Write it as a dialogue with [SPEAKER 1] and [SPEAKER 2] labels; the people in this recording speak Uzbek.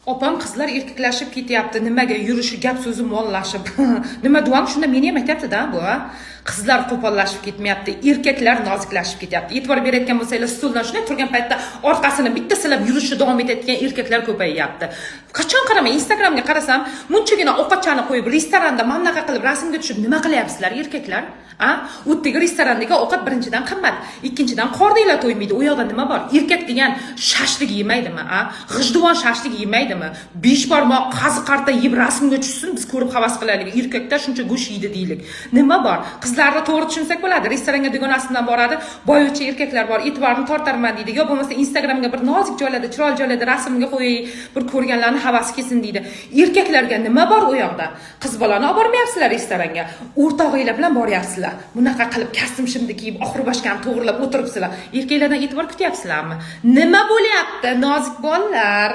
[SPEAKER 1] Opam qizlar erkaklashib ketyapti. Nimaga yurishi, gap so'zi mollashib. Nima duam shunda meni ham aytayapti-da bu. Qizlar qo'pollashib ketmayapti, erkaklar noziklashib ketyapti. E'tibor berayotgan bo'lsanglar, stuldan shunday turgan paytda orqasini bitta silab yurishni davom etayotgan erkaklar ko'payyapti. Qachon qaramay Instagramga qarasam, munchagina ovqatchani qo'yib, restoranda mamlaqa qilib rasmga tushib nima qilyapsizlar erkaklar? U yerdagi restorandagi ovqat birinchidan qimmat, ikkinchidan qordinglar to'ymaydi. U yoqda nima bor? Erkak degan shashlik yemaydimi, g'ijduvon shashlik yemaydimi? 5 barmoq qazi qarta yeb rasmga tushsin, biz ko'rib havas qilaylik. Erkaklar shuncha go'sht yeydi deylik. Nima bor? Qizlarni to'g'ri tushunsak bo'ladi. Restoranga dugonasi bilan boradi, boyuvchi erkaklar bor, e'tiborni tortarman deydi. Yo bo'lmasa Instagramga bir nozik joylarda, chiroyli joylarda rasmga qo'yay, bir ko'rganlarni havas kelsin deydi. Erkaklarga nima bor u yoqda? Qiz bolani olib bormayapsizlar restoranga. O'rtog'inglar bilan boryapsizlar. Bunaqa qilib kastim-shimni kiyib, oxir boshqani to'g'rilab o'tiribsizlar. Erkaklardan e'tibor kutyapsizlarmi? Nima bo'lyapti, nozik bolalar?